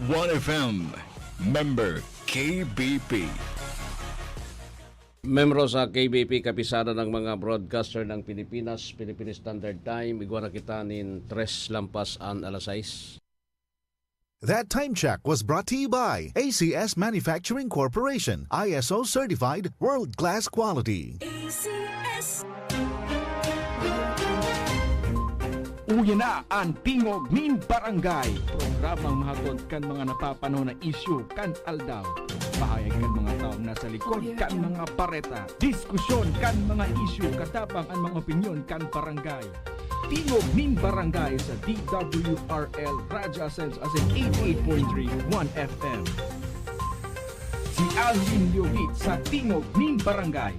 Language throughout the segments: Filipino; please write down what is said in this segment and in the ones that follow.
1FM, member KBP. Membro sa KBP, kapisada ng mga broadcaster ng Pilipinas, Philippine Standard Time, igwara kita nin 3 lampas an alas 6. That time check was brought to you by ACS Manufacturing Corporation, ISO certified world-class quality. ACS. Uya na ang Tingog nin Barangay. Programang mahatod kan mga napapano na isyu kan aldaw. Bahayag kan mga taong nasa likod kan mga pareta. Diskusyon kan mga isyu katapang ang mga opinyon kan barangay. Tingog nin Barangay sa DWRL Radyo Ascens as in 88.3 1FM. Si Alvin Liogit sa Tingog nin Barangay.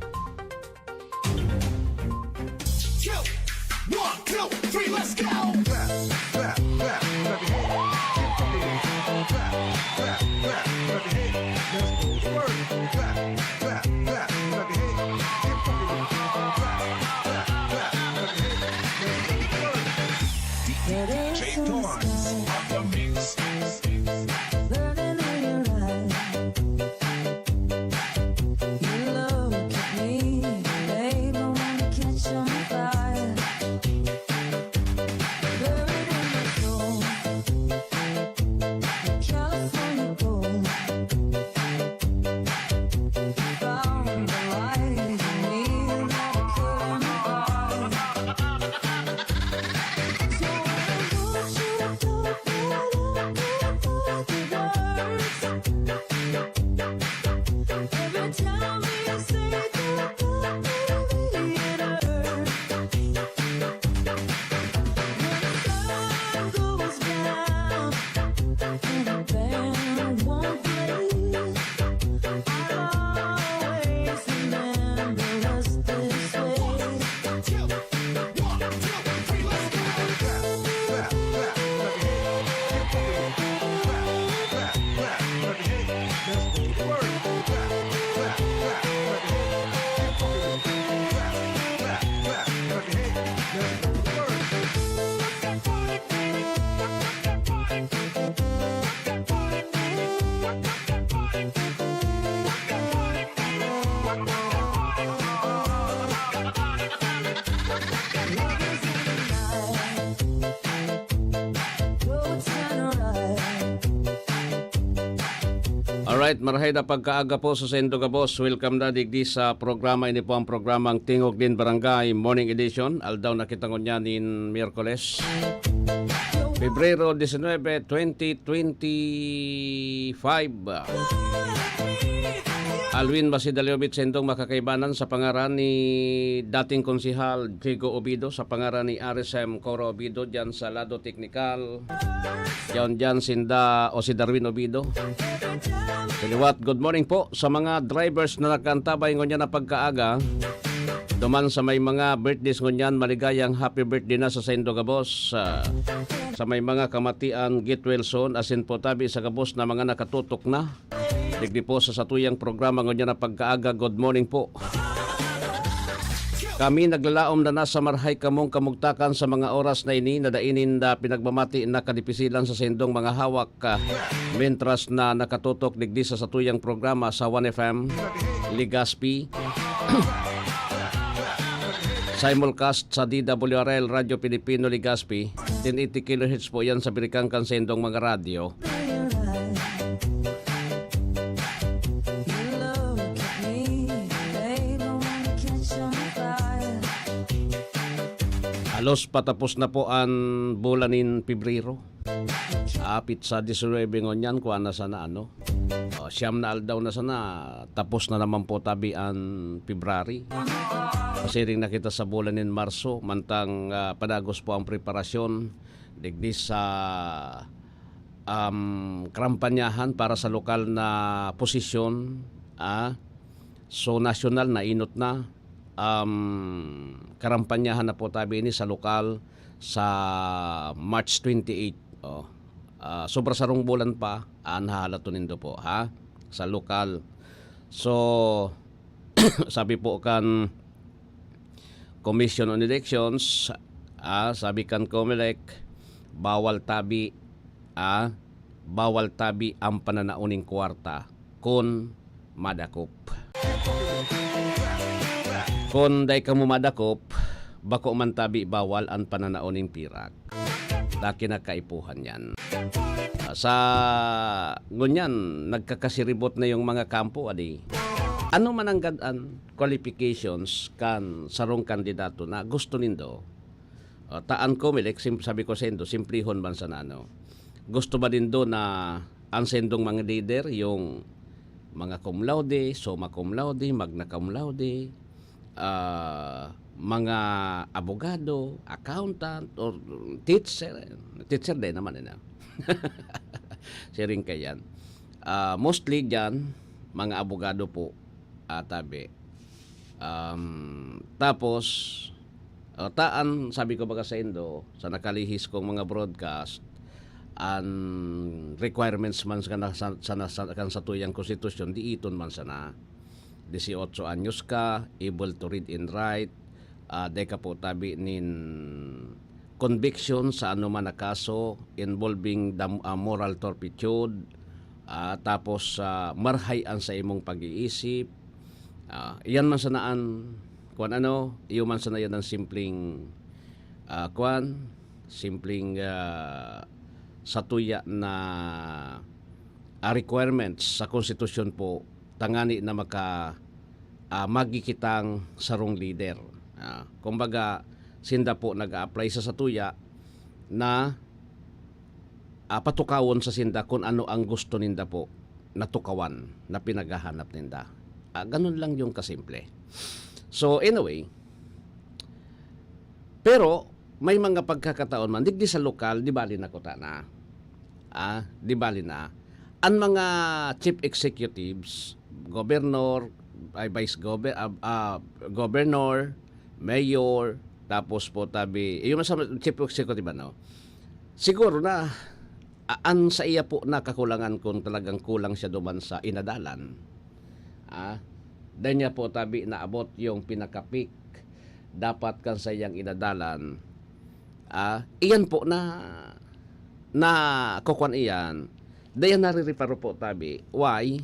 1, 2, 3, let's go! DJ Torrance on the mix. Burning in your eyes, you look at me, babe, I wanna catch on fire. Buried in the soul, California gold. Found the light in me that I couldn't hide. So I want you to talk me up the words. Every time we say goodbye, baby, it hurts. When the sun goes down and the band won't play, I'll always remember us this way. 1, 2, 3, let's go! Alright, marahay na pagkaaga po sa Sendo ka boss. Welcome na digdi sa programa. Ini po ang programang Tingog din Barangay Morning Edition. Aldaw na kita niya nin Miyerkules, Pebrero 19, 2025. Alwin Basidaliobit Sendong makakaibanan sa pangaran ni dating konsihal Diego Obido, sa pangaran ni RSM Coro Obido dyan sa lado teknikal. Dyan sinda o si Darwin Obido. Kaliwat, good morning po sa mga drivers na nakantabay ngunyan na pagkaaga. Duman sa may mga birthdays ngunyan, maligayang happy birthday na sa Sendo Gabos. Sa may mga kamatian, get well soon, asin po tabi sa Gabos na mga nakatutok na. Digdi po sa satuyang programa ngunyan na pagkaaga, good morning po. Kami naglalaom na nasa marhay kamong kamugtakan sa mga oras na ini na dainin na pinagmamati na kadipisilan sa sendong mga hawak mentras na nakatutok digdi sa satuyang programa sa 1FM Ligaspi. Simulcast sa DWRL Radio Pilipino Ligaspi. 1080 kHz po yan sa birikang kansendong mga radyo. Halos patapos na po ang bulanin Pebrero. Apit sa 19 ngonyan kuha na sana ano. Siyam na aldaw na sana, tapos na naman po tabi ang February. Kasi rin nakita sa bulanin Marso, mantang padagos po ang preparasyon digdi sa kampanyahan para sa lokal na posisyon. So national na inot na. Karampanyahan na po tabi ini sa lokal sa March 28. Sobra sarong bulan pa anhalato nindo po ha sa lokal. So sabi po kan Commission on Elections, sabi kan COMELEC, bawal tabi bawal tabi ang pananauning kwarta kon madakop. Kon day ka mo madakop, bako man tabi bawal ang pananauning pirak. Daki na kaipuhan yan. Sa ngunyan, nagkakasiribot na yung mga kampo, adi. Ano man ang gadaan qualifications kan sarong kandidato na gusto nindo? Taan ko, milik, sabi ko sendo, simplihon man sa nano. Gusto ba din do na ang sendong mga leader, yung mga cum laude, summa cum laude, magna cum laude, mga abogado, accountant, or teacher din naman ina. Sharing kayan. Mostly dyan, mga abogado po, tabi. Tapos, taan, sabi ko baga sa Indo, sa nakalihis kong mga broadcast, ang requirements man sa tuyang konstitusyon, di iton man sana. 18 anyos ka, able to read and write, deka po tabi nin conviction sa anuman na kaso involving the, moral turpitude, tapos marhayan sa imong pag-iisip, iyan man sanaan kuan ano, iyo man sana yan ang simpleng simpleng satuya na requirements sa konstitusyon po tangani na magikitang sarong leader. Kumbaga, sinda po nag-a-apply sa satuya na patukawon sa sinda kung ano ang gusto ninda po na tukawan na pinaghahanap ninda. Ganun lang yung kasimple. So anyway, pero may mga pagkakataon man, digdi sa lokal, di bali na kuta na. Di bali na. Ang mga chief executives, governor, governor, mayor, tapos po tabi, yung chief executive no? Siguro na an sa iya po na kakulangan kung talagang kulang siya duman sa inadalan. Dahil niya po tabi naabot yung pinakapik dapat kan sa iyang inadalan. Iyan po na kukuan iyan. Dahil naririparo po tabi. Why?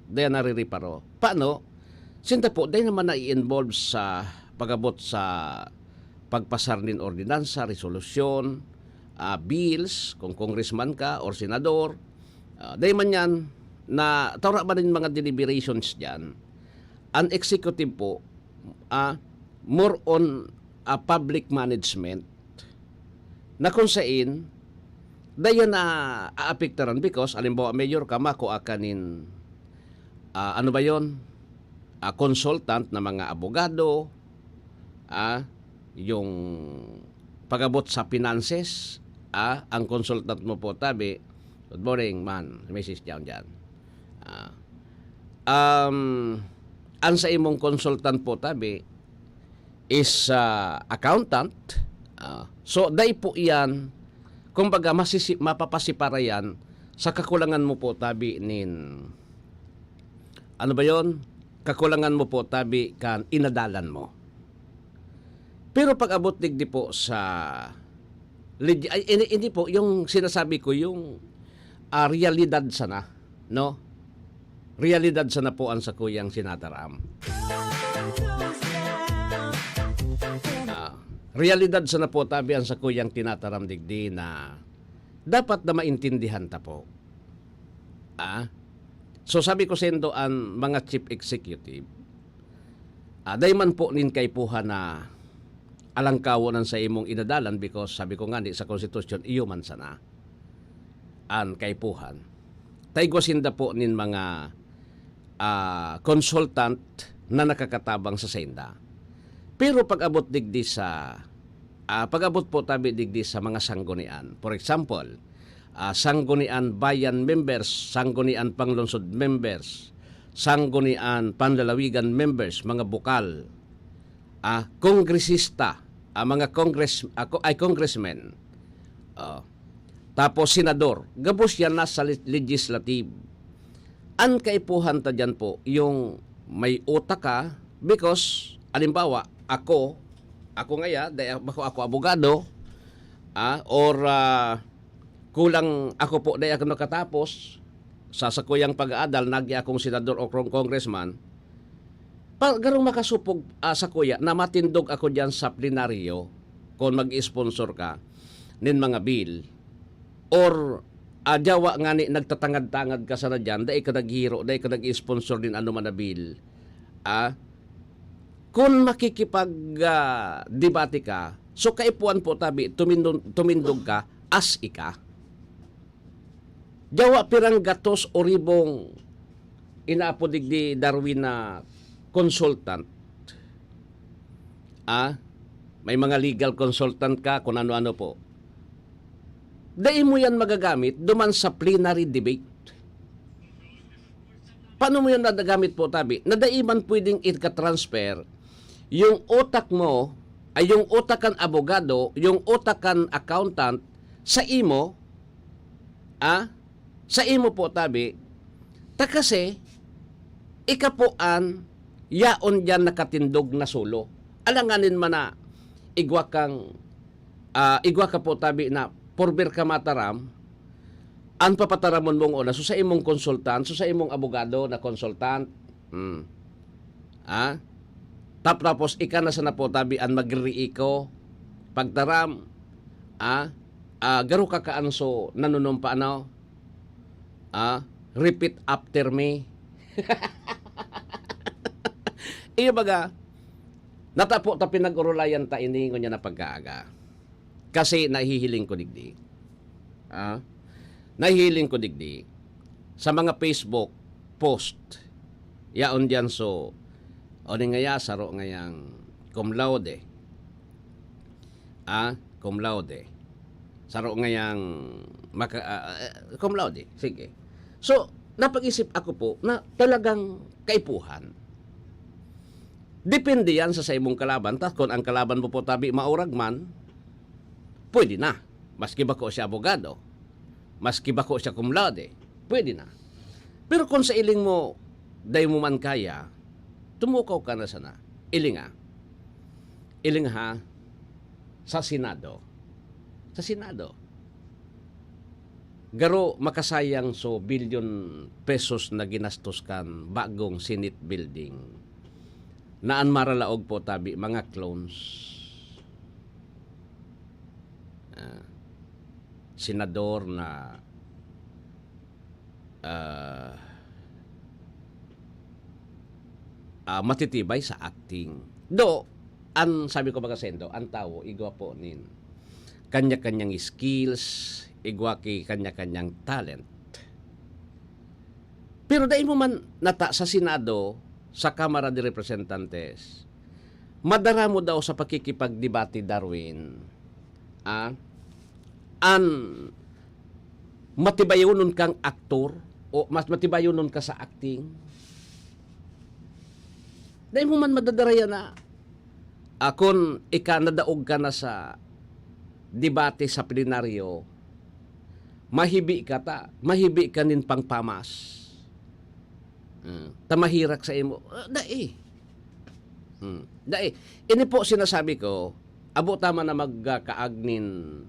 Dahil naririparo. Paano? Sinta po, dahil naman na i-involve sa pag-abot sa pagpasar nin ordinansa, resolusyon, bills, kung congressman ka or senador, dahil man yan, na tawra ba rin mga deliberations dyan, ang executive po, more on public management, na kung saan, dahil na aapektaran because, alimbawa, mayor ka, mako akanin, ano ba yon? Consultant na mga abogado, yung pag-abot sa finances, ang consultant mo po tabi, good morning man, message down dyan. Ang sa imong consultant po tabi is accountant, so dahil po iyan, kumbaga mapapasipara yan sa kakulangan mo po tabi nin, ano ba yon? Kakulangan mo po tabi kan inadalan mo. Pero pag abot digdi po sa hindi po yung sinasabi ko yung realidad sana, no? Realidad sana po ang sa kuyang sinataram. Realidad sana po tabi ang sa kuyang tinataram digdi na dapat na maintindihan ta po. So sabi ko sendo ang mga chief executive, dahil man po nin kaipuha na alangkawonan sa imong inadalan because sabi ko nga sa konstitusyon, iyo man sana ang kaipuhan. Taygosinda po nin mga consultant na nakakatabang sa senda. Pero pag-abot digdi sa pag-abot po tabi digdi sa mga sanggunian. For example, sanggunian bayan members, sanggunian panglungsod members, sanggunian panlalawigan members, mga bukal, kongresista, mga congressmen, tapos senador, gabos yan na sa legislative. Ang kaipuhan ta dyan po, yung may utak ka, because, alimbawa, ako ngaya, dahil ako abogado, or kulang ako po dahil ako nakatapos sa sakuyang pag-aadal, nagi akong senador o congressman, garong makasupog sa kuya na matindog ako diyan sa plenaryo kung mag-sponsor ka nin mga bill or jawa nga ni nagtatangad-tangad ka sana dyan, dahil ka naghiro, dahil ka nag-sponsor din ano man na bill. Kung makikipag-debate ka, so kaipuan po tabi, tumindog ka, as ika. Jawa pirang gatos o ribong inaapodig di Darwin na consultant. May mga legal consultant ka, kung ano-ano po. Dahil mo yan magagamit duman sa plenary debate. Paano mo yan nadagamit po, tabi? Na daiman pwedeng ika-transfer yung utak mo, ay yung utak kan abogado, yung utak kan accountant, sa imo, sa imo po, tabi, ta kasi, ikapuan, yaon dyan nakatindog na sulo. Alanganin man na, igwa ka po, tabi, na porbir ka mataram, ang papataramon mong una, so sa imong konsultant, so sa imong abogado na konsultant, tapos ika na sa napotabi ang magriiko, pagtaram, garo ka kaanso, nanunumpa ano, repeat after me. Iyo baga, natapo ta pinag-urulayan ta iningon niya na pagkaaga. Kasi nahihiling ko digdi. Nahihiling ko digdi. Sa mga Facebook post, yaon diyan so, o ngaya saro ngayang cum laude. Cum laude. Saro ngayang cum laude. Sige. So, napag-isip ako po na talagang kaipuhan. Depende yan sa imong kalaban. Tapos kung ang kalaban mo po tabi maurag man, pwede na. Maski ba ko siya abogado, maski ba ko siya cum laude, pwede na. Pero kung sa iling mo, day mo man kaya, tumukaw ka na sana. Iling ha, sa Senado. Sa Senado. Garo makasayang so billion pesos na ginastos kan bagong Senate building. Naan maralaog po tabi mga clones. Senador na matitibay sa acting. Ang sabi ko mga sendo, ang tao, igwa po nin kanya-kanyang skills, igwa ki kanya-kanyang talent. Pero dahil mo man nata sa Senado, sa Kamara de Representantes, madara mo daw sa pakikipagdebate, Darwin, an matibayunon kang aktor o mas matibayunon ka sa acting. Dahil mo man madadaraya na kung nadaog ka na sa debate sa plenaryo, mahibi ka nin pang pamas. Tamahirak sa imo. Dai. Ini po sinasabi ko, abo tama na magkaagnin,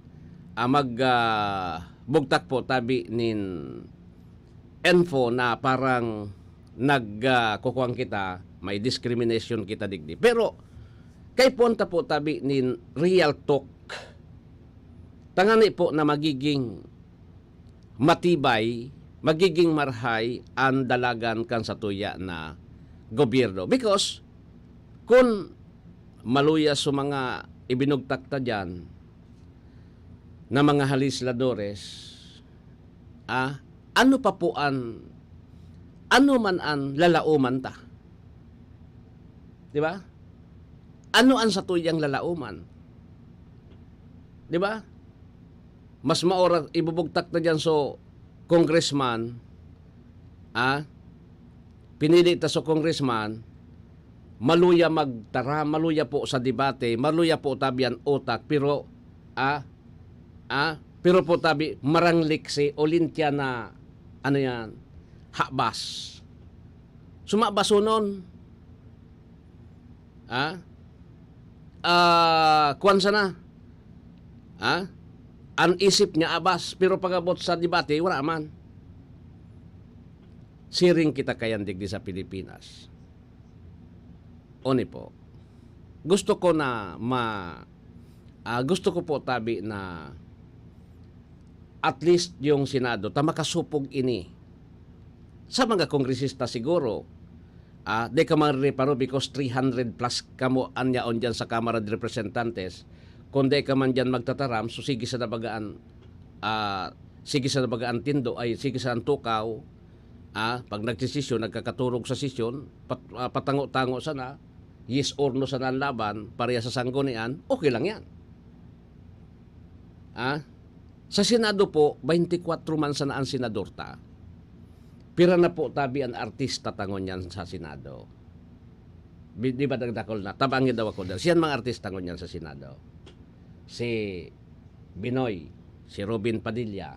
bugtak po tabi nin info na parang nagkukuang kita, may discrimination kita digdi. Pero, kay punta po tabi nin real talk, tangani po na magiging matibay, magiging marhay ang dalagan kan sa tuya na gobyerno. Because, kung maluya sa mga ibinugtak ta dyan na mga halisladores, ano pa po ano man ang lalauman ta? Di ba? Ano ang sa tuyang lalauman? Di ba? Mas maoras ibubugtak na dyan so congressman, pinili ta so congressman, maluya magtara, maluya po sa debate, maluya po tabian utak, pero pero po tabi maranglik si Olympia na ano yan, habas. Sumabasunon. Kuwan sana. Ang isip niya abas, pero pagabot sa debate, wala man. Siring kita kayan digdi sa Pilipinas. Oni po. Gusto ko na gusto ko po tabi na at least yung Senado ta makasupog ini. Sa mga kongresista siguro, de ka mareparo because 300 plus kamo anyaon dyan sa Kamara de Representantes. Kung de ka man dyan magtataram, so sige sa nabagaan, tindo, ay sige sa tukaw, pag nagdesisyon, nagkakaturog sa sesyon, patango-tango sana, yes or no sana ang laban, pareha sa sanggunian, okay lang yan. Sa Senado po, 24 man sana ang senador ta. Pira na po tabi ang artista tangon yan sa Senado. Di ba nagdakol na? Tabangin daw ako dyan. Siyan mga artista tangon yan sa Senado. Si Binoy, si Robin Padilla,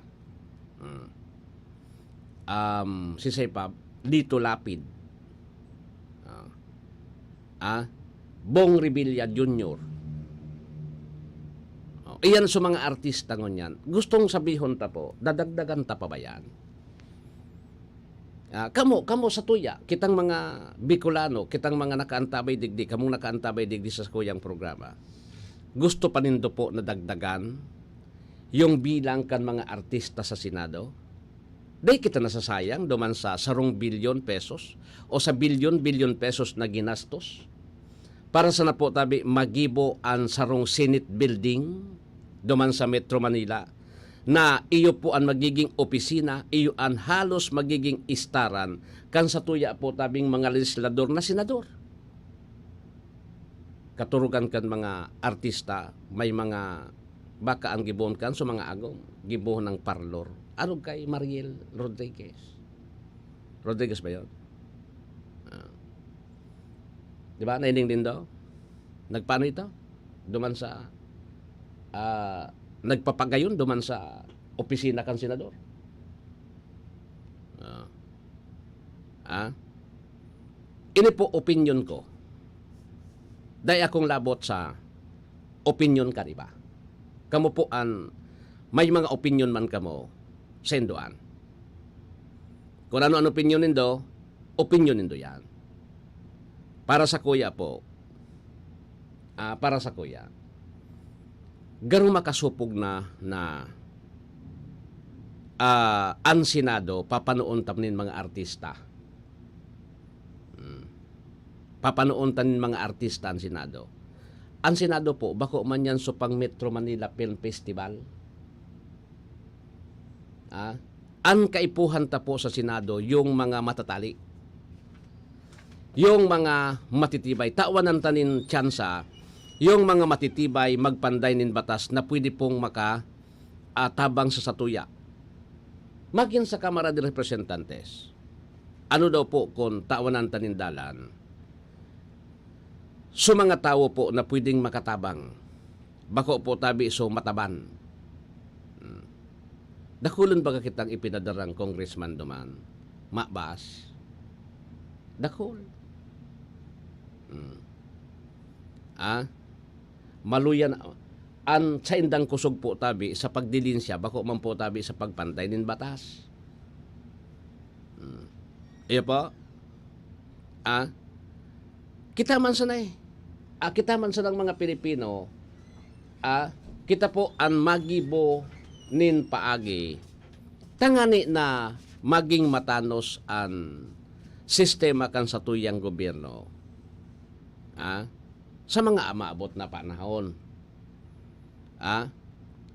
si Sepab, Lito Lapid, Bong Revilla Jr. Iyan sa mga artista ngon yan. Gustong sabihon ta po, dadagdagan ta pa ba yan? Kamo sa tuya, kitang mga Bicolano, kitang mga nakaantabay digdi, kamong nakaantabay digdi sa kuyang programa. Gusto pa nindo po na dagdagan yung bilang kan mga artista sa Senado? Di kita nasasayang duman sa 10 bilyon pesos o sa bilyon pesos na ginastos para sa na po tabi magibo ang sarong Senate building duman sa Metro Manila na iyo po ang magiging opisina, iyo ang halos magiging istaran kan sa tuya po tabing mga legislador na senador. Katurugan kan mga artista, may mga baka ang gibuhon kan so mga agong gibuhon ng parlor. Ano kay Mariel Rodriguez? Rodriguez ba yun? Di ba? Nailing din daw? Nagpaano ito? Duman sa nagpapagayon duman sa opisina kan senador. Ini po opinion ko. Dahil akong labot sa opinion ka, diba? Kamu po may mga opinion man kamo, sendoan. Kung ano ang opinion nindo, yan. Para sa kuya po, garo makasupog na ang Senado, papanoon tamnin mga artista. Papanoon tanin mga artista ang Senado. Ang Senado po, bako man yan so pang Metro Manila Film Festival. Ang kaipuhan ta po sa Senado, yung mga matatali. Yung mga matitibay. Tawanan tanin tsansa, yung mga matitibay magpanday nin batas na pwede pong tabang sa satuya. Maging sa Kamara de Representantes. Ano daw po kung tawanan tanin dalan? So mga tao po na pwedeng makatabang, bako po tabi so mataban. Dakulon baga kitang ipinadarang congressman duman, mabas. Dakol. Maluyan, an sa indang kusog po tabi sa pagdilinsya, bako man po tabi sa pagpantay nin batas. Iya po? Kita man sanay. Kita man sanang mga Pilipino, kita po ang magibo nin paagi. Tangani na maging matanos ang sistema kan sa tuyang gobyerno. Sa mga amaabot na panahon.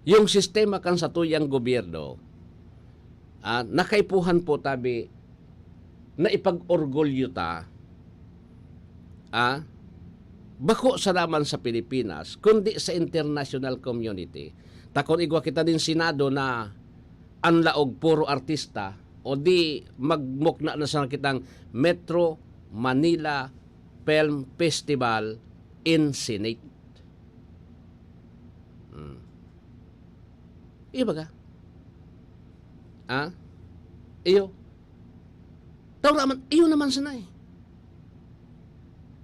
Yung sistema kan sa tuyang gobyerno, nakaipuhan po tabi na ipag-orgulyo ta, bako sa naman sa Pilipinas, kundi sa international community. Takon igwa kita din Senado na ang laog puro artista o di magmukna na sa kitang Metro Manila Film Festival in Senate. Iyo ba ka? Iyo. Taw naman, iyo naman sanay.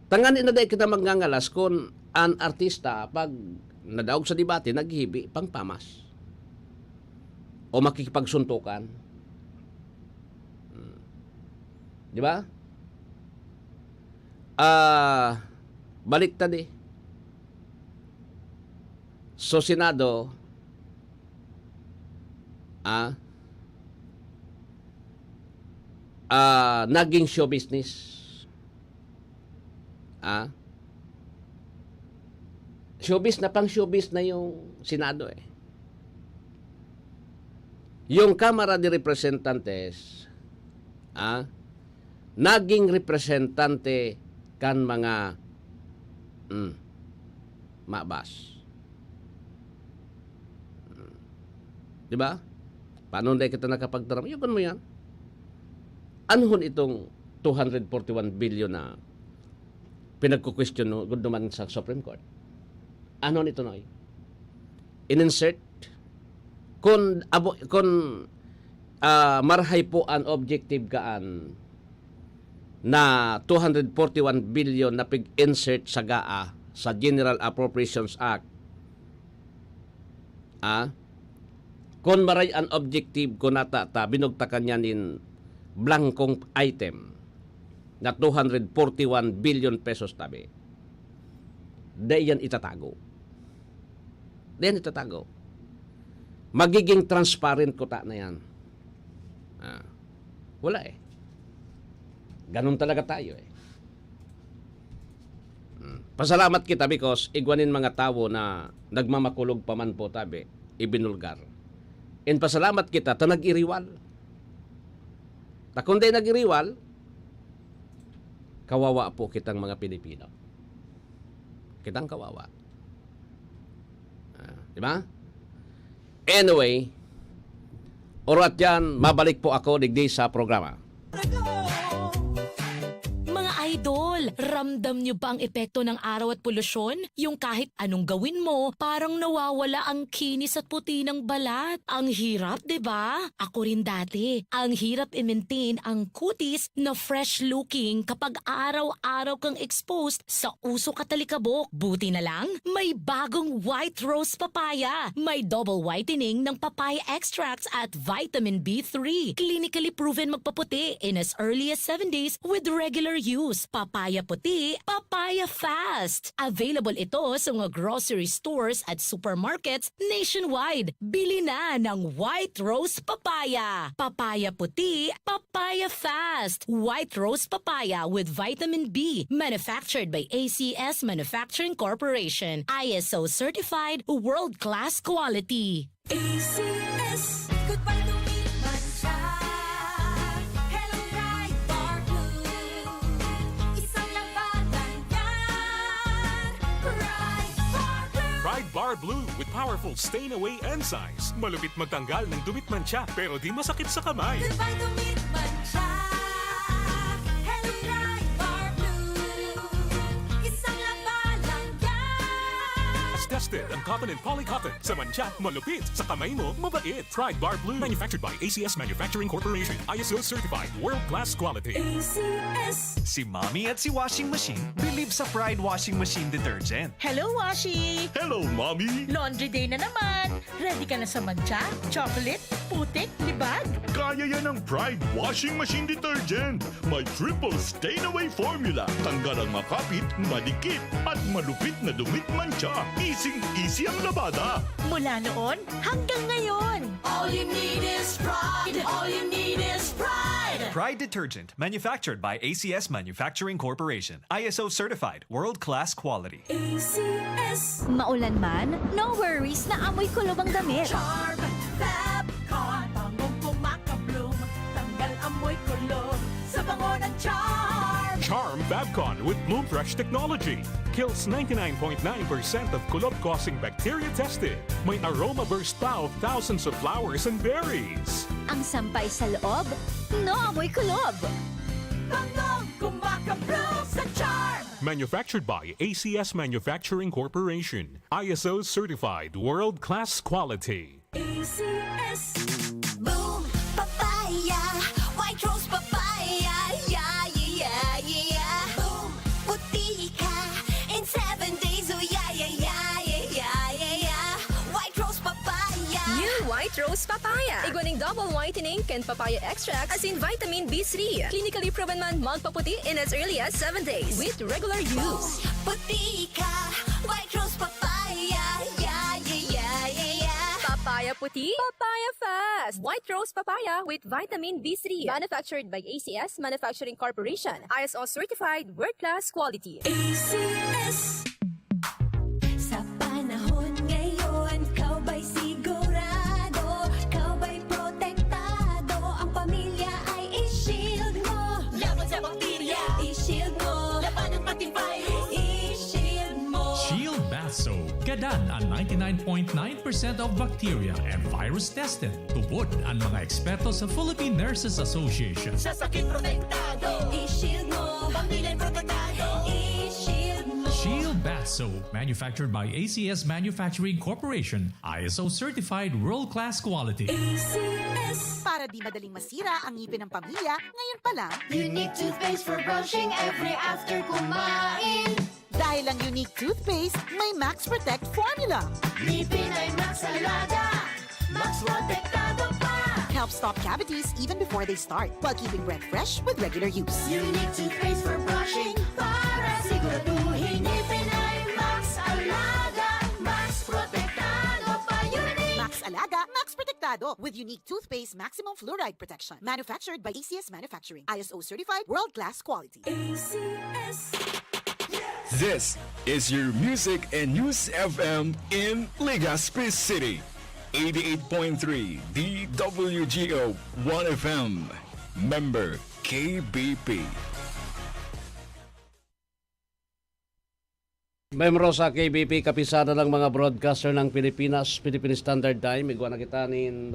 Tanganin na dahil kita magngangalas kung ang artista pag nadaog sa debate, naghibi pang pamas. o makikipagsuntukan. Di ba? Baliktad eh. So, Senado, naging show business. Showbiz na pang showbiz na yung Senado eh. Yung Kamara de Representantes, naging representante kan mga mabas. Di ba? Paano hindi kita nakapagdaram? Yun mo yan. Anuhon itong 241 billion na pinagkukwestiyon no, good naman sa Supreme Court. Ano nito noy? In-insert kung marhay po an objective kaan na 241 billion na pig-insert sa GAA sa General Appropriations Act. Kung maray an objective ko natata binugtakan niya nin blankong item na 241 billion pesos tabi. Diyan itatago. Magiging transparent ko ta na yan. Wala eh. Ganun talaga tayo eh. Pasalamat kita because igwanin mga tao na nagmamakulog pa man po tabi, ibinulgar. And pasalamat kita ta nag-iriwal. Ta kundi nag-iriwal, kawawa po kitang mga Pilipino. Kitang kawawa. Di ba? Anyway, orat yan, mabalik po ako digdi sa programa. Mga idol, ramdam nyo ba ang epekto ng araw at polusyon? Yung kahit anong gawin mo, parang nawawala ang kinis at puti ng balat. Ang hirap, 'di ba? Ako rin dati. Ang hirap i-maintain ang kutis na fresh looking kapag araw-araw kang exposed sa usok at talikabok. Buti na lang, may bagong White Rose Papaya. May double whitening ng papaya extracts at vitamin B3. Clinically proven magpaputi in as early as 7 days with regular use. Papaya puti, papaya fast. Available ito sa mga grocery stores at supermarkets nationwide. Bili na ng White Rose Papaya. Papaya puti, papaya fast. White Rose Papaya with vitamin B. Manufactured by ACS Manufacturing Corporation. ISO certified, world-class quality. ACS, goodbye to me, mancha. Hello, bright dark blue. Isang labanan yan. Bright dark blue. Pride Bar Blue with powerful stain-away enzymes. Malupit magtanggal ng dumit mancha pero di masakit sa kamay. Goodbye to me, mancha. Hello, bright dark blue. Isang labanan yan. As tested ang cotton and polycotton. Sa mancha, malupit. Sa kamay mo, mabait. Pride Bar Blue. Manufactured by ACS Manufacturing Corporation. ISO certified. World-class quality. ACS. Si Mommy at si Washing Machine believe sa Pride Washing Machine Detergent. Hello, Washi! Hello, Mommy! Laundry day na naman! Ready ka na sa mancha, chocolate, putik, libag? Kaya yan ang Pride Washing Machine Detergent. May triple stain-away formula. Tanggal ang makapit, madikit, at malupit na dumit mancha. Easy ang labada. Mula noon hanggang ngayon! All you need is pride. All you need is pride. Pride Detergent, manufactured by ACS Manufacturing Corporation. ISO certified, world-class quality. ACS. Maulan man, no worries na amoy kulob ang damit. Charm, Fabcon. Bangong kumakabloom, tanggal amoy kulob sa bango ng charm! Charm Babcon with Bloom Fresh technology. Kills 99.9% of kulob-causing bacteria tested. May aroma burst pa of thousands of flowers and berries. Ang sampay sa loob, no amoy kulob. Bangong kumakabloom sa charm. Manufactured by ACS Manufacturing Corporation. ISO certified world-class quality. ACS. Boom, papaya. White rose papaya. Yeah, yeah, yeah. Boom, puti ka. In 7 days, oh yeah, yeah, yeah, yeah, yeah, yeah. White rose papaya. New White Rose Papaya. Papaya. Iguaning double whitening and papaya extract as in vitamin B3. Clinically proven man magpaputi in as early as 7 days with regular use. Puti ka, White Rose Papaya. Yeah, yeah, yeah, yeah, yeah. Papaya puti, papaya fast. White Rose Papaya with vitamin B3. Manufactured by ACS Manufacturing Corporation. ISO certified world-class quality. ACS. Sa panahon ngayon, kau ba'y sigurado? Kau ba'y protektado? Ang pamilya ay i-shield mo. Laban sa bakterya, i-shield mo. Laban ng pating virus, i-shield mo. Shield Bath Soap. Gadan ang 99.9% of bacteria and virus tested. Tubod ang mga eksperto sa Philippine Nurses Association. Sa sakit protektado, i-shield mo. Pamilya protektado, i-shield mo. Shield Bath Soap, manufactured by ACS Manufacturing Corporation, ISO certified world-class quality. ACS. Para di madaling masira ang ngipin ng pamilya, ngayon pa lang, Unique toothpaste for brushing every after kumain. dahil ang unique toothpaste, may Max Protect formula. Ngipin ay Max Alaga, Max Protektado pa. Helps stop cavities even before they start, while keeping breath fresh with regular use. Unique toothpaste for brushing, para siguraduhin ngipin ay Max Alaga, Max Protektado pa. Unique. Max Alaga, Max Protectado with unique toothpaste maximum fluoride protection. Manufactured by ACS Manufacturing. ISO certified world-class quality. ACS. This is your Music and News FM in Legazpi City. 88.3 DWGO 1FM. Member KBP. Membro sa KBP, kapisada ng mga broadcaster ng Pilipinas, Philippine Standard Time. Igwa na kita nin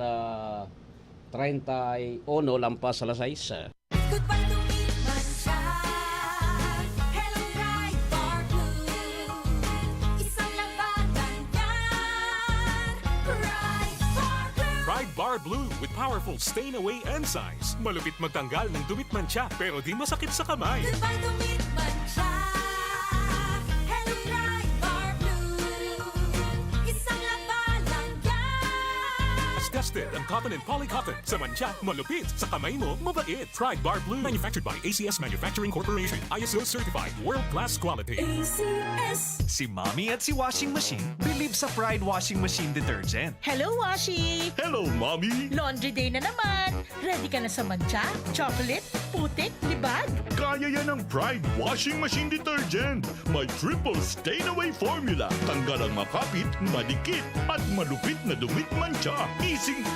31 lampas alas 6. Goodbye to me, Mancha. Hello, bright bar blue. Isang labanan yan. Bright bar blue. Pride Bar Blue with powerful stain-away enzymes. Malupit magtanggal ng dumit mancha pero di masakit sa kamay. Goodbye to me, Mancha. Hello, bright bar blue. Isang labanan yan. As tested ang cotton and polycotton. Sa mancha, malupit. Sa kamay mo, mabait. Pride Bar Blue. Manufactured by ACS Manufacturing Corporation. ISO certified world-class quality. ACS. Si Mommy at si Washing Machine believe sa Pride Washing Machine Detergent. Hello, Washi! Hello, Mommy! Laundry day na naman. Ready ka na sa mancha, chocolate, putik, libag? Kaya yan ang Pride Washing Machine Detergent. May triple stain-away formula. Tanggal ang makapit, madikit, at malupit na dumit mancha.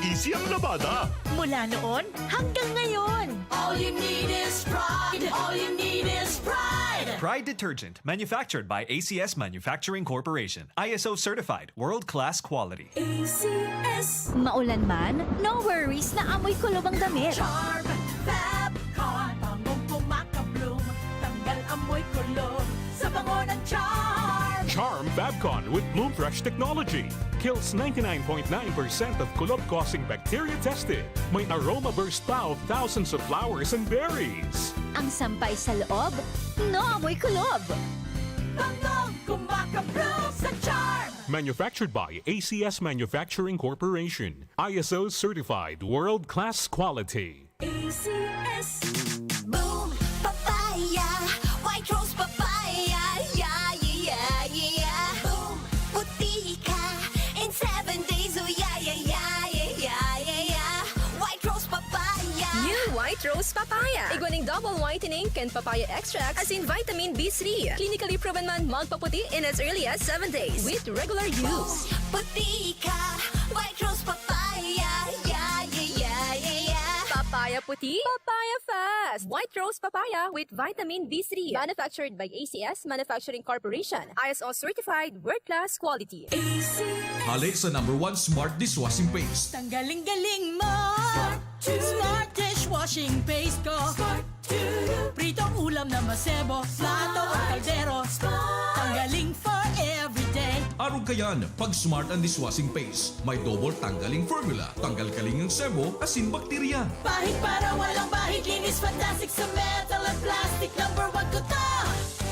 Easy ang labada. Mula noon hanggang ngayon. All you need is pride. All you need is pride. Pride Detergent. Manufactured by ACS Manufacturing Corporation. ISO certified world-class quality. ACS. Maulan man, no worries na amoy kulob ang damit. Charm, Fabcon, bangong kumakabloom, tanggal amoy kulob sa bango ng Charm. Charm Fabcon with Bloom Fresh technology. Kills 99.9% of kulob-causing bacteria tested. May aroma burst pa of thousands of flowers and berries. Ang sampay sa loob, no amoy kulob. Bangong kumakabloom sa Charm. Manufactured by ACS Manufacturing Corporation. ISO certified world-class quality. ACS. Boom, papaya, White Rose Papaya. Yeah, yeah, yeah, yeah. Boom, puti ka in 7 days. Oh, yeah, yeah, yeah, yeah, yeah, yeah, yeah. White Rose Papaya. New White Rose Papaya. Iguaning double whitening and papaya extract as in vitamin B3. Clinically proven man magpaputi in as early as 7 days with regular use. Puti ka, White Rose Papaya. Yeah, yeah, yeah, yeah, yeah. Papaya puti, papaya fast. White Rose Papaya with vitamin B3. Manufactured by ACS Manufacturing Corporation. ISO certified world-class quality. Halik sa #1 Smart Dishwashing Paste. Tanggaling-galing mo. Smart dishwashing paste ko. Pritong ulam na masebo, plato o kaldero. Tanggaling for everyday. Araw kayan, pag Smart ang Dishwashing Paste, may double tanggaling formula. Tanggal kaling ng sebo, asin bakterya. Pahit para walang bahid, linis fantastic sa metal at plastic. #1 ko to.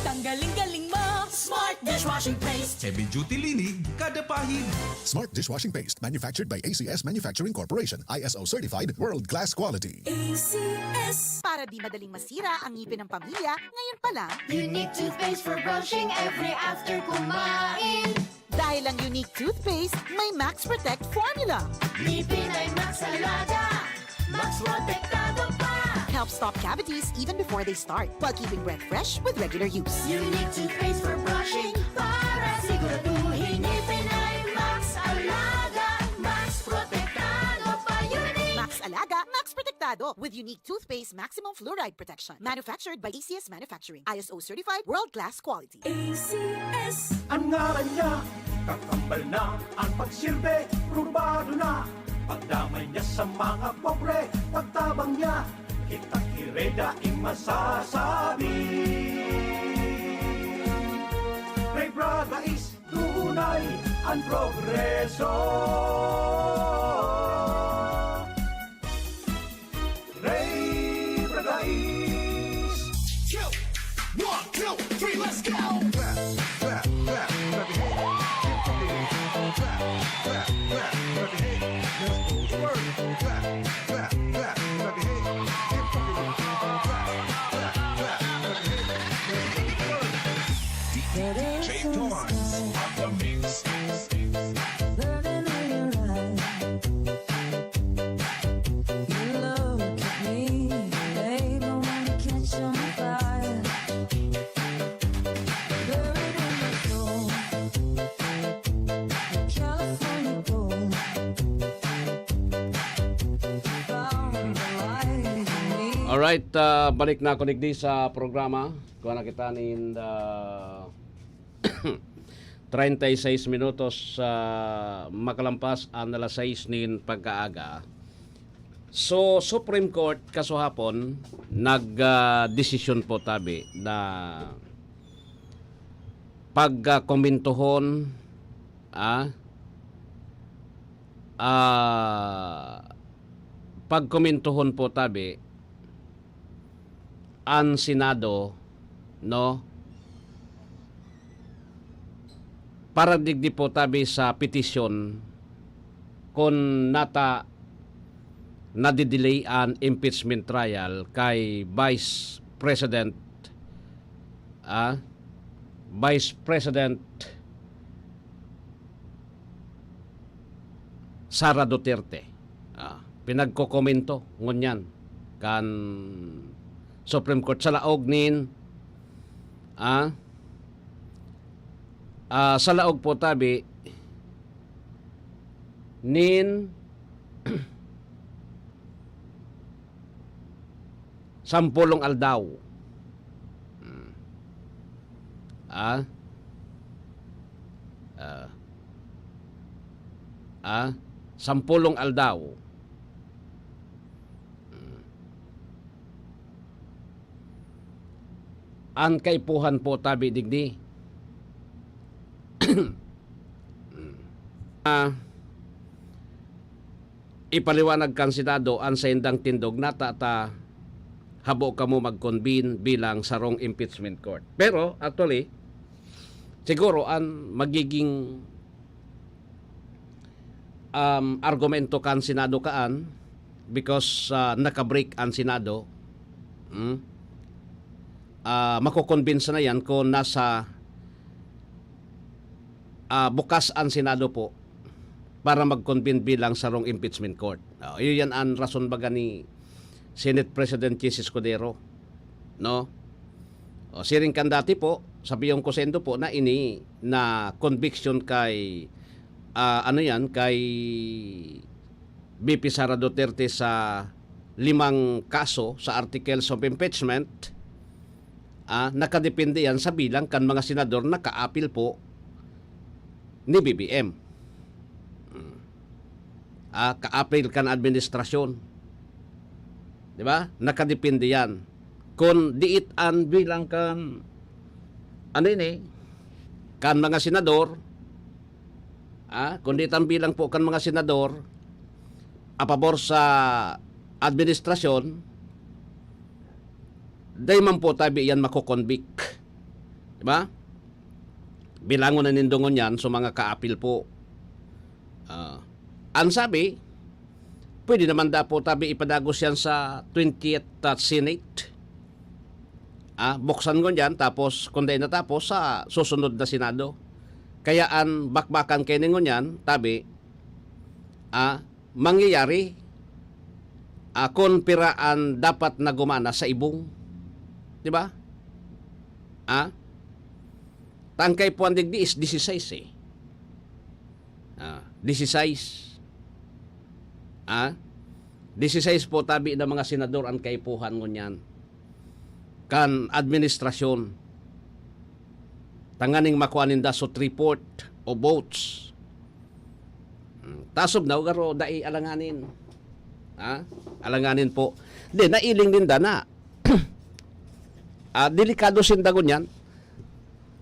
Tanggaling-galing mo. Smart dishwashing paste. Heavy duty linig kada pahid. Smart dishwashing paste, manufactured by ACS Manufacturing Corporation, ISO certified, world-class quality. ACS. Para di madaling masira ang ngipin ng pamilya, ngayon pa lang, Unique toothpaste for brushing every after kumain. dahil ang unique toothpaste, may Max Protect formula. Ngipin ay Max Alaga, Max Protektado pa. Helps stop cavities even before they start, while keeping breath fresh with regular use. Unique toothpaste for brushing para siguraduhin ngipin ay Max Alaga, Max Protektado pa. Unique. Max Alaga, Max Protectado with unique toothpaste maximum fluoride protection. Manufactured by ACS Manufacturing. ISO certified, world-class quality. ACS. Ang ngaran niya, kakambal na ang pagsilbi, probado na. Pagdamay niya sa mga pobre, pagtabang niya, kita kireda ing masasabi. Ray Braga is tunay ang progreso. Ray Braga is 2, 1, 2, 3, let's go! Alright, balik na ako nigdi sa programa. Kuha na kita nin 36 minutos makalampas ang alas 6 nin pagkaaga. So, Supreme Court kaso hapon nag-desisyon po tabi na pagkomentohon pagkomentohon po tabi ang Senado, no, para digdi po tabi sa petisyon kung nadidelay ang impeachment trial kay Vice President Sara Duterte. Pinagkokomento ngunyan kan Supreme Court sa laog nin sa laog po tabi nin sampulong aldaw sampulong aldaw ang kaipuhan po tabi digdi. Ipaliwanag kan Senado ang sa indang tindog na tata habo ka mo mag-convene bilang sarong impeachment court. Pero actually siguro ang magiging argumento kan Senado kaan because naka-break ang Senado. Makukonvince na yan kung nasa bukas ang Senado po para mag-convene bilang sarong impeachment court. Iyon yan ang rason baga ni Senate President Chis Escudero, no? Siring kan dati po sa Piyong Cosendo po na ini na conviction kay kay BP Sara Duterte sa 5 kaso sa articles of impeachment. Nakadepende yan sa bilang kan mga senador na kaapil po ni BBM. Kaapil kan administrasyon. Di ba? Nakadepende yan. Kung diit an bilang kan kan mga senador, kung diit an bilang po kan mga senador apabor sa administrasyon, day man po tabi yan makokonvict. Diba? bilangon na nindongon yan so mga kaapil po. Ang sabi, pwede naman po tabi ipadagos yan sa 20th Senate. Buksan ko yan, tapos kung na tapos sa susunod na Senado. Kaya ang bakbakan kayo ningon yan, tabi, mangyayari kung piraan dapat na gumana sa ibong. Di ba? Tangkay po ang digdi is 16 eh. 16. 16 po tabi ng mga senador ang kaipuhan ngunyan. Kan administrasyon. Tanganing makuanin da so report o votes. Tasob na garo dai alanganin. Alanganin po. Di nailing din da na. Delikado sindagon yan.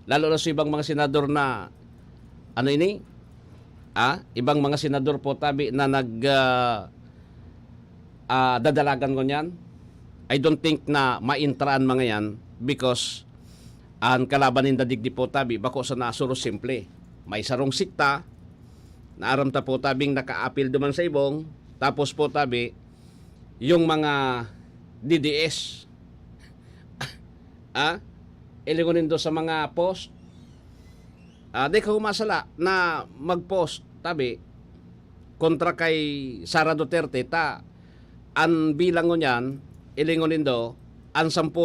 Lalo na sa ibang mga senador na ibang mga senador po tabi na dadalagan ko niyan. I don't think na maintraan mga yan because ang kalaban ng dadigdi po tabi bako sa nasuro simple. May sarong sikta naaram ta po tabing nakaapil duman sa ibong tapos po tabi yung mga DDS ilingunin do sa mga post. Di ka humasala na mag-post tabi kontra kay Sara Duterte ta ang bilang ko niyan ilingunin do ang 10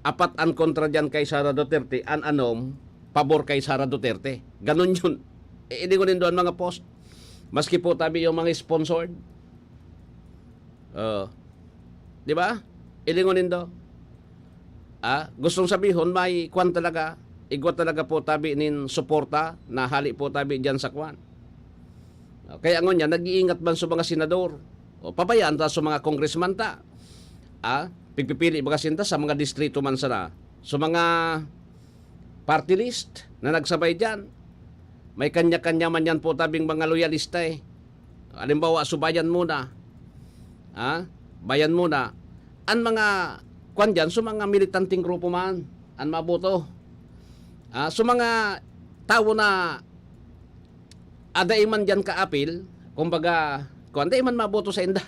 apat ang kontra diyan kay Sara Duterte an anom pabor kay Sara Duterte. Ganon yun. Ilingunin do ang mga post. Maski po tabi yung mga sponsored. Di ba? Ilingunin do. Gustong sabihon may kwan talaga igwa talaga po tabi nin suporta na hali po tabi dyan sa kwan. Kaya ngon yan, nag-iingat man sa mga senador. Pabayaan ta sa mga congressman ta. Pigpipili mga sinta sa mga distrito man sana. Sa mga party list na nagsabay dyan. May kanya-kanya man yan po tabing mga loyalista eh. Halimbawa, subayan muna. Bayan muna. Ang mga kwan dyan, sa mga militanting grupo man, ang mabuto. Sa mga tao na aday man dyan kaapil, kumbaga, kung aday man mabuto sa inda.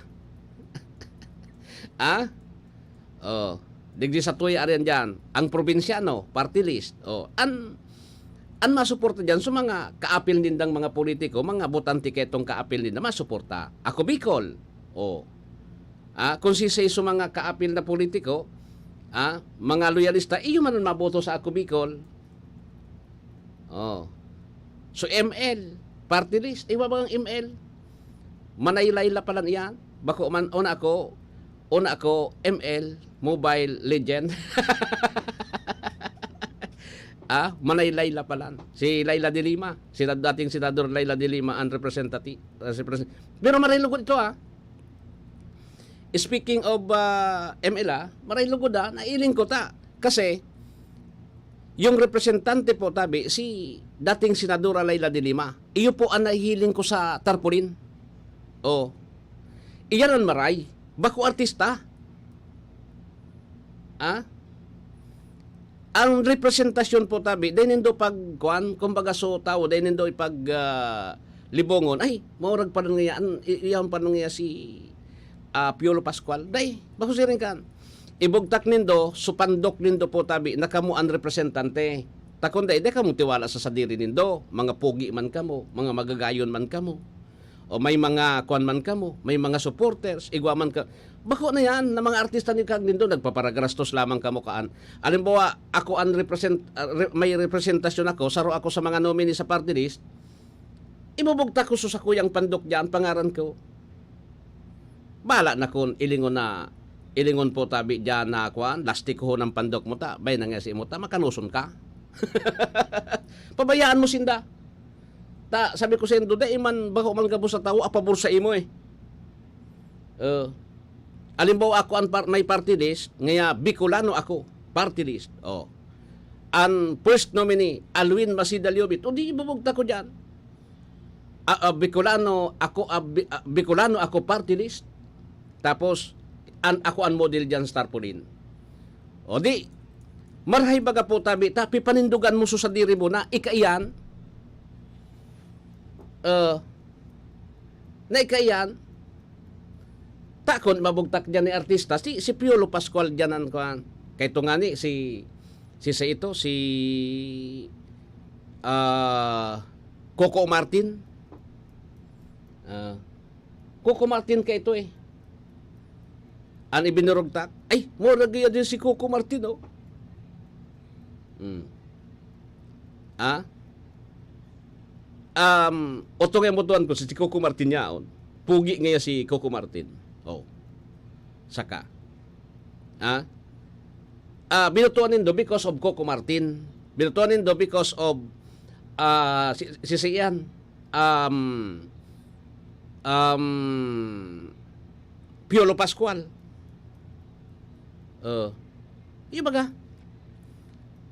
Digdi sa tuwi ariyan dyan, ang probinsyano, party list, ang masuporta dyan, sa mga kaapil nindang mga politiko, mga botante ketong kaapil ninda, masuporta. Ako Bicol, kung sisay sa mga kaapil na politiko, mga loyalista, iyo man maboto sa ako Bicol. So ML, party list, iwa bang ML? Manaylayla pala yan. Bako man, una ako, ML, Mobile Legend. Manaylayla pala. Si Laila de Lima, si dating senador Laila de Lima, ang representative. Pero maraylugon ito Speaking of ML, maraylugon nailing ko ta. Kasi, yung representante po tabi, si dating senadora Laila de Lima, iyo po ang nahihiling ko sa tarpaulin. Iyan ang maray. Bako artista. Ang representasyon po tabi, dahil nindo pagkuhan, kumbaga so tao, dahil nindo ipag libongon, ay, maurag pa nang iyan pa nang si Piolo Pascual. Dahil, bako sirin kan. Ibugtak nindo, supandok nindo po tabi, nakamo ang representante. Takon dahil, ka mo tiwala sa sadiri nindo, mga pugi man kamo, mga magagayon man kamo, o may mga kuan man kamo, may mga supporters, igwa man ka. Bako na yan, na mga artista ni kag nindo, nagpaparagrastos lamang kamo kaan. Alimbawa, ako ang may representasyon ako, saro ako sa mga nominee sa party list, ibubugtak ko sa kuyang pandok dyan, pangaran ko. Bala na kun ilingon po tabi dyan na kuan, lastik ho ng pandok mo ta, bay nangyasi mo ta, makanuson ka. Pabayaan mo sinda. Sabi ko sa indo, da iman bako man gabo sa tao, apabor sa imo eh. Alimbawa ako may party list, ngaya Bicolano ako, party list. Ang first nominee, Alwin Masidaliobit, di ibubugta ko dyan. Bicolano ako party list. Tapos, ako ang model dyan sa tarpaulin. Marhay baga po tabi, tapi panindugan mo sa diri mo na ikaiyan, na ikaiyan, takon mabugtak dyan ni artista, si Piolo Pascual dyan ang kuhan. Kaya ito nga ni, si Coco Martin. Coco Martin ka ito eh. Ang ibinurugtak, ay, mura gaya din si Coco Martin, oh. Otong yung mutuan ko si Coco Martin yaon. Pugi ngayon si Coco Martin. Oh. Saka. Binutuan nindo because of Coco Martin. Binutuan nindo because of si Sian. Piolo Pascual. Yung baga.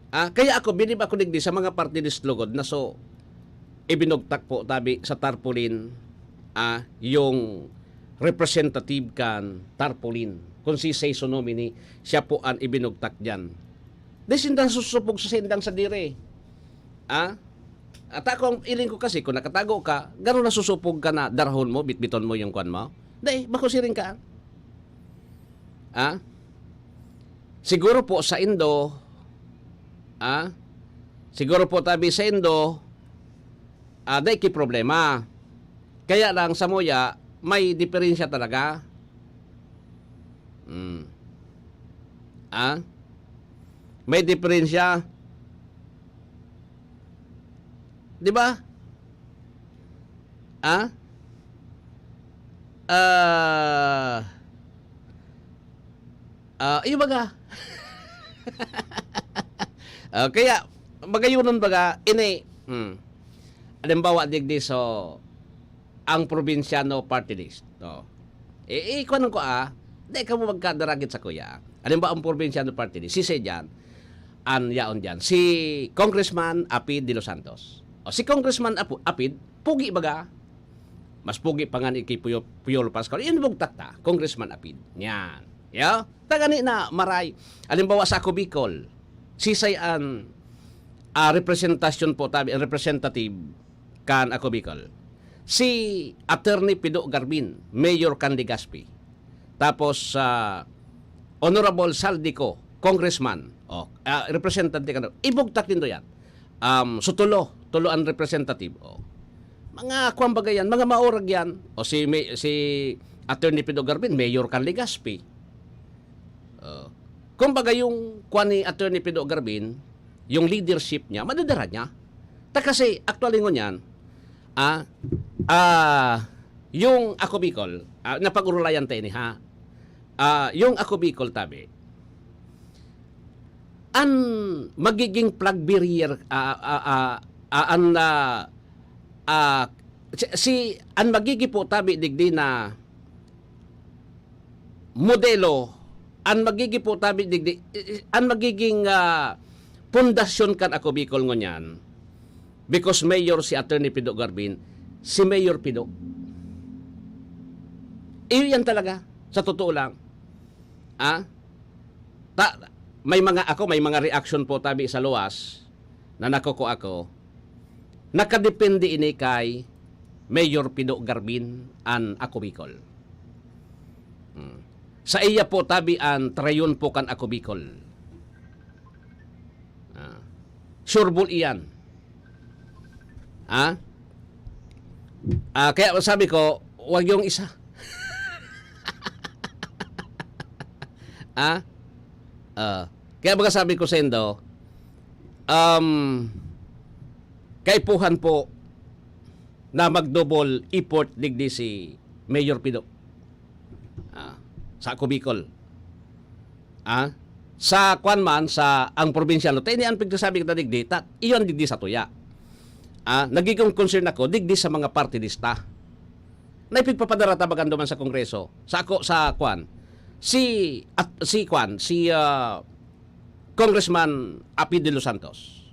Kaya ako, binib ako digdi sa mga party list lugod na so ibinugtak po tabi sa tarpaulin yung representative kan tarpaulin. Kung si Seiso nominee, siya po ang ibinugtak dyan. Di sindang susupog sa sindang sa dire. At ako, ang iling ko kasi, kung nakatago ka, gano'n na susupog ka na darahon mo, bitbiton mo yung kwan mo. Di, makusiring ka. Siguro po sa Indo, siguro po tabi sa Indo, day ki problema. Kaya lang sa Moya, may diferensya talaga. May diferensya. Di ba? Iyo baga. Kaya magayunon baga ini halimbawa digdi so ang probinsyano party list. Ikuan ko di ka mo magkadaragit sa kuya. Halimbawa ang probinsyano party list, si Sejan, yaon dyan, si Congressman Apid de los Santos. Si Congressman Apid, pugi baga, mas pugi pa nga ni Piolo Pascual, yun bugtak ta, Congressman Apid. Yan. Tagani na maray. Halimbawa sa ako Bicol, sisay ang representasyon po tabi, representative kan ako Bicol. Si Attorney Pido Garbin, Mayor kan Legazpi. Tapos Honorable Saldico, Congressman, representative kan. Ibugtak din do yan. So tulo ang representative. Mga kuwan bagay yan, mga maorag yan. Si Attorney Pido Garbin, Mayor kan Legazpi. Kumbaga yung kuwan ni Attorney Pido Garbin, yung leadership niya, madadara niya. Kasi actually ngon yan, yung ako Bicol, napag-urulayan tayo ni ha, yung ako Bicol tabi, ang magiging plug barrier, ang magiging po tabi digdi na modelo, ang magiging po tabi digdi, ang magiging pundasyon kan ako Bicol ngunyan, because Mayor si Attorney Pido Garbin, si Mayor Pido. Yan talaga, sa totoo lang. May mga reaction po tabi sa luwas na nakuko ako. Nakadepende ini kay Mayor Pido Garbin an ako Bicol. Sa iya po tabi an trayon po kan ako Bicol. Sureball iyan. Kaya sabi ko, wag yung isa. Kaya mga sabi ko sa Indo, kaipuhan po na mag-double effort digdi si Mayor Pido. Sa ako Bicol. Sa kwan man, sa ang probinsyano, tayo niyan pagkasabi kita digdi, iyon digdi sa tuya. Nagiging concern ako, digdi sa mga party lista. Naipigpapadara tabagan doon sa Kongreso. Sa kwan, si Congressman Apid de los Santos.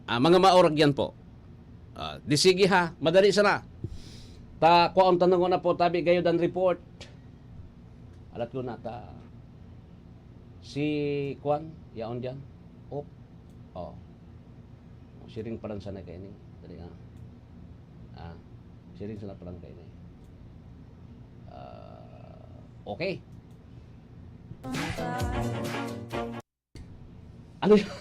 Mga maorag yan po. Di sige ha, madali sana. Kuwaon tanong ko na po tabi gayo dan report. Alat ko na Si Kwan, yaon dyan. Op. Oh. Siring pa lang sana kayo ni. Dali nga. Siring sana pa lang kayo ni. Okay. Ano yun?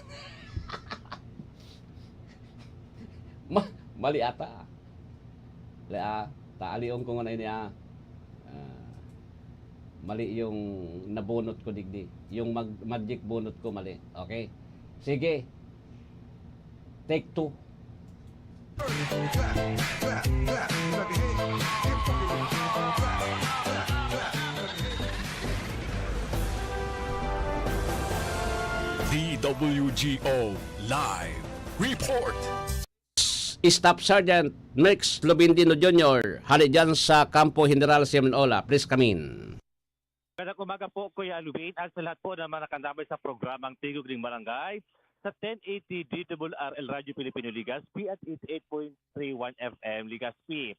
Mali ata. Taaliong ko nga na niya. Mali yung nabunot ko digdi. Yung magic bunot ko mali. Okay? Sige. Take 2. DWGO Live Report. Staff Sergeant Max Lobindino Jr. hali dyan sa Campo General Simeola. Please come in. Magandang umaga po, Kuya Lubin, at sa lahat po na mga nakandamay sa programang Tigog ng Barangay sa 1080 DWRL Radio Filipino Ligaspi at 88.31 FM Ligaspi.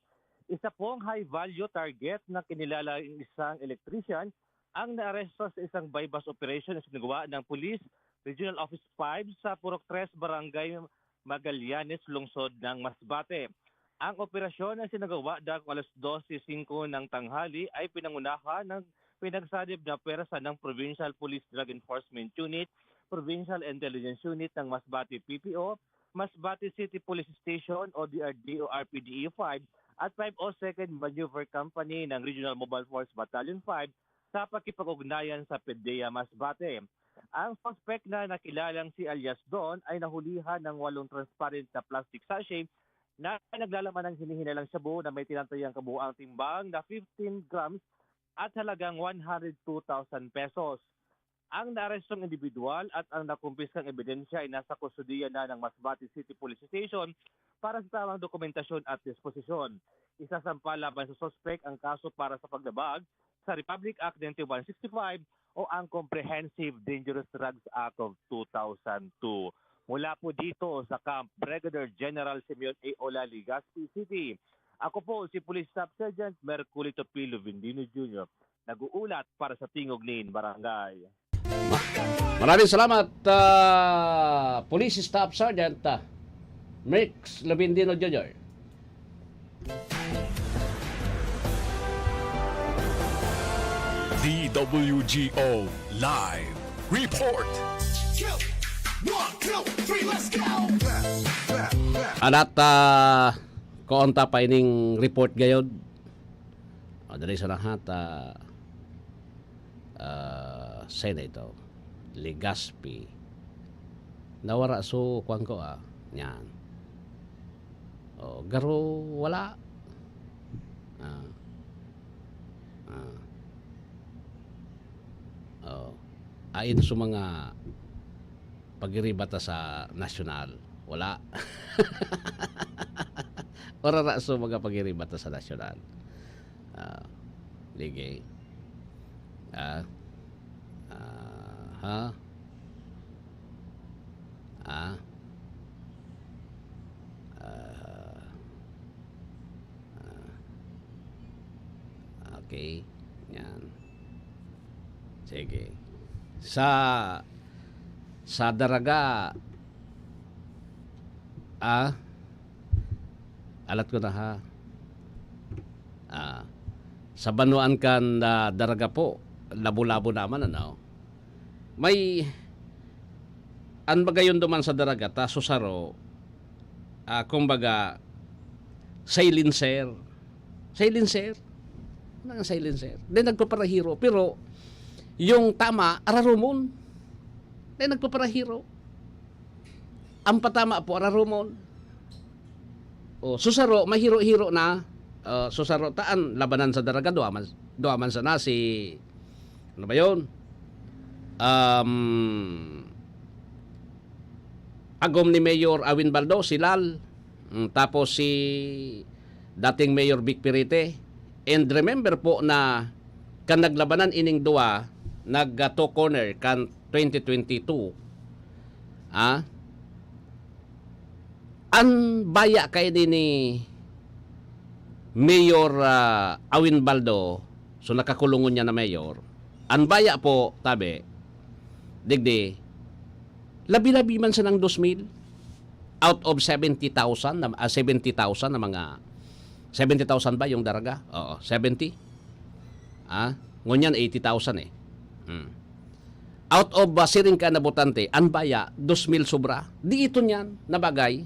Isa pong high-value target na kinilala ng isang electrician ang naaresto sa isang bypass operation na sinagawa ng Police Regional Office 5 sa Purok 3 Barangay Magallanes, lungsod ng Masbate. Ang operasyon na sinagawa daw alas 12:05 ng tanghali ay pinangunahan ng pinagsadib na pwersa ng Provincial Police Drug Enforcement Unit, Provincial Intelligence Unit ng Masbate PPO, Masbate City Police Station o DRD o RPDE 5 at 502nd Maneuver Company ng Regional Mobile Force Battalion 5 sa pakipag-ugnayan sa PDEA Masbate. Ang suspect na nakilalang si alias Don ay nahulihan ng 8 transparent na plastic sachet na naglalaman ng hinihinalang shabu na may tinatayang kabuuang timbang na 15 grams at halagang 102,000 pesos. Ang naarestong individual at ang nakumpiskang ebidensya ay nasa kustudiya na ng Masbate City Police Station para sa tamang dokumentasyon at disposisyon. Isasampa laban sa suspect ang kaso para sa paglabag sa Republic Act 9165 o ang Comprehensive Dangerous Drugs Act of 2002. Mula po dito sa Camp Brigadier General Simeon A. Ola, Ligaspi City. Ako po si Police Staff Sergeant Merculito P. Lubindino Jr. Nag-uulat para sa Tingog Nin Barangay. Maraming salamat, Police Staff Sergeant Max Lubindino Jr. DWGO Live Report. 1, 2, 3, let's go! Alat koonta pa ining report gayod. Dali sa lahat Senator Ligaspi nawara so kuan ko yan. Garo wala. Ayon sa mga pagiribata sa nasyonal, wala. Ora so mga pagiribata sa nasyonal. Lige. Okay. Yan. Sige. Sa daraga alat ko na sa banuan kan daraga po labo-labo naman may bagayon duman sa daraga ta susaro kumbaga silencer nang silencer then nagpaparahiro pero yung tama ararumon then nagpaparahiro ang patama po ararumon susaro mahiro-hiro na susaro taan labanan sa daraga duaman sana si ano ba yun agom ni Mayor Awin Baldo si Lal tapos si dating Mayor Vic Pirite and remember po na kan naglabanan ining dua nag-two corner kan 2022 an baya kay ni Mayor Awin Baldo so nakakulungon niya na mayor an baya po tabi digdi, labi-labi man sa ng 2,000 out of 70,000 na 70,000 na mga 70,000 ba yung daraga? Oo, 70. Ngunyan 80,000 eh. Out of siring ka na botante, anbaya 2,000 sobra. Di ito niyan na bagay.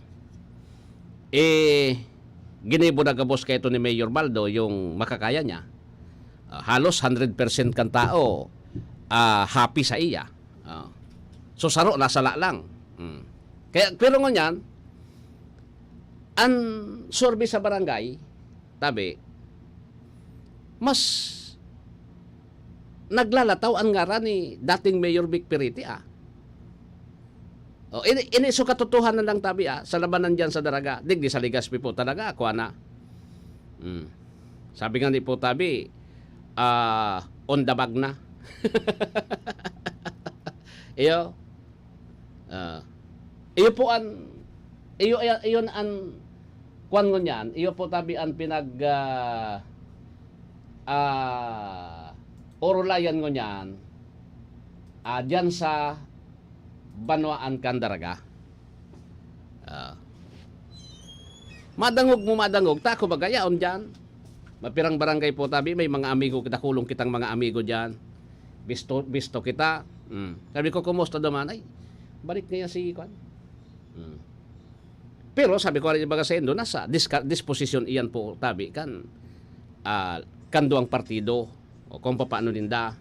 Ginibo na gabos kay ito ni Mayor Baldo yung makakaya niya. Halos 100% kan tao happy sa iya. So saro nasala lang. Kaya pero ngunyan ang survey sa barangay tabi mas naglalataw ang ngaran ni dating Mayor Vic Perite ini so katotohanan lang tabi sa labanan diyan sa daraga. Digdi sa Legazpi po talaga ako na. Sabi nga ni po tabi on the bag na. Iyo po iyon ang kwan ngunyan, iyo po tabi ang orulayan ngunyan diyan sa Banwaan Kandaraga. Madangog tako bagayaon diyan. Mapirang barangay po tabi may mga amigo kita kulong kitang mga amigo diyan. Bisto kita. Sabi ko kumusta daman ay balik niya si kwan. Pero sabi ko rin baga sa endo nasa disposition iyan po tabi kan kanduang partido o kung paano ninda.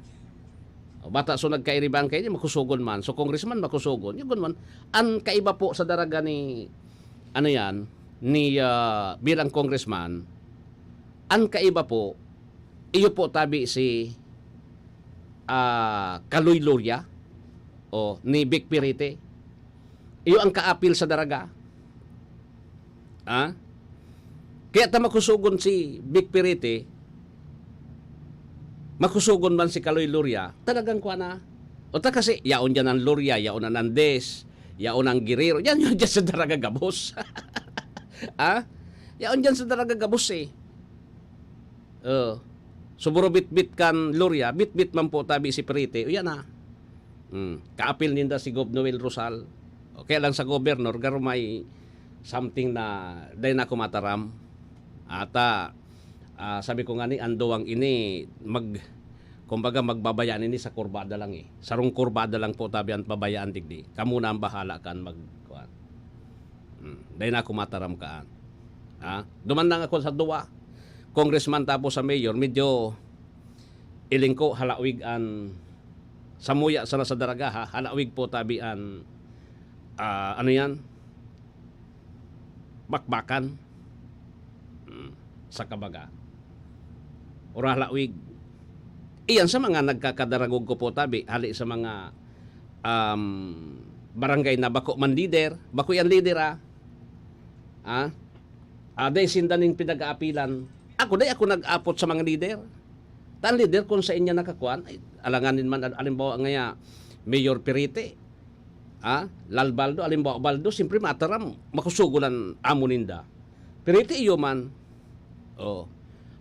Bata so nagkairibang kayo makusugon man. So congressman makusugon. Yung man ang kaiba po sa daraga ni ano yan ni bilang congressman ang kaiba po iyo po tabi si Kaloy Loria o ni Vic Perite. Iyo ang kaapil sa daraga. Kaya ta makusugon si Vic Perite, makusugon man si Kaloy Loria, talagang kwa na. O ta kasi, yaon dyan ang Loria, yaon ang Andes, yaon ang Guerrero, yan yun dyan sa daraga gabos. Yaon dyan sa daraga gabos eh. Suburo bit-bit kan Loria, bit-bit man po tabi si Perite, o yan kaapil ninda si Gob Noel Rosal. O kaya lang sa gobernador, garo may something na dahil na kumataram. Ata, sabi ko nga ni, andoang ini, kumbaga magbabayaan ini sa kurbada lang eh. Sarong kurbada lang po tabi ang babayaan digdi. Kamu na ang bahala kan magkuhan. Dahil na kumataram kaan. Duman lang ako sa duwa. Congressman tapos sa mayor, medyo iling ko halawig an samuya sa nasa daraga halawig po tabi an ano yan? Bakbakan sa kabaga. Ora halawig. Iyan sa mga nagkakadaragog ko po tabi hali sa mga barangay na bako man leader, bako yan leader day sindaning pinag-aapilan. Ako nag-apot sa mga leader. Tan leader kung sa inya nakakuan, alanganin man alimbawa ngaya Mayor Perite, Lalbaldo, alimbawa Baldo, simpre mataram makusugulan amo ninda. Perite iyo man.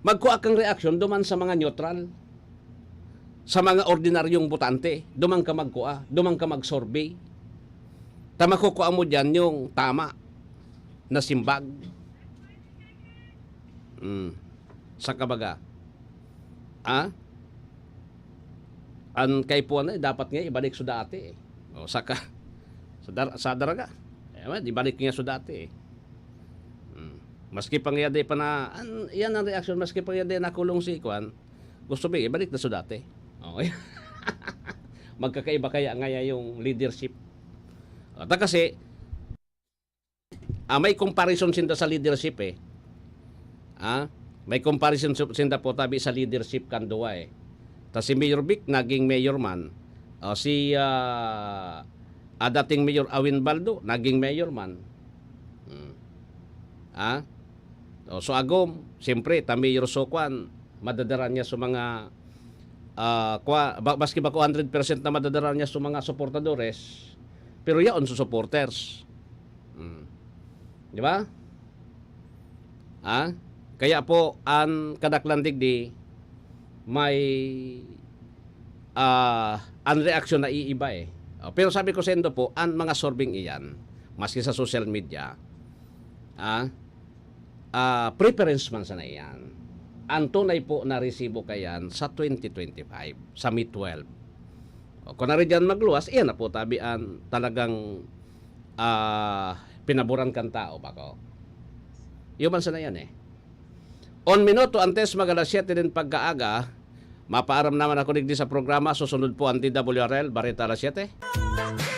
Magkuha kang reaksyon duman sa mga neutral. Sa mga ordinaryong botante, duman ka magkuha, duman ka mag-survey. Makukuha mo diyan yung tama na simbag. Sa kabaga. An kay po na dapat nga ibalik sa dati eh. Saka sa daraga. Ibalik nga sa dati eh. Maski pangyade pa na yan ang reaction maski pangyade na kulong si Kwan. Gusto ba ibalik na sa dati. Okay. Magkakaiba kaya ngaya yung leadership. Kasi may comparison sinda sa leadership eh. May comparison sinda po tabi sa leadership kanduwa eh. Si Mayor Vic naging mayor man. Si dating Mayor Awin Baldo naging mayor man. So agom, siyempre ta Mayor Sokwan madadaran niya sa mga baski ba ko 100% na madadaran niya sa mga suportadores. Pero yaon sa supporters. Di ba? Kaya po ang kadaklan digdi may ang reaksyon na iiba eh. Pero sabi ko sa Indo po, ang mga sorbing iyan, maski sa social media, preference man sana iyan. Ang tunay po na resibo kayan sa 2025, sa May 12. Kung na rin dyan magluwas, iyan na po tabian talagang pinaboran kan tao ba ko. Yung man sana yan eh. On minuto antes mag-alas 7 din pagkaaga, mapaaram naman ako digdi sa programa, susunod po ang DWRL, Barita alas 7.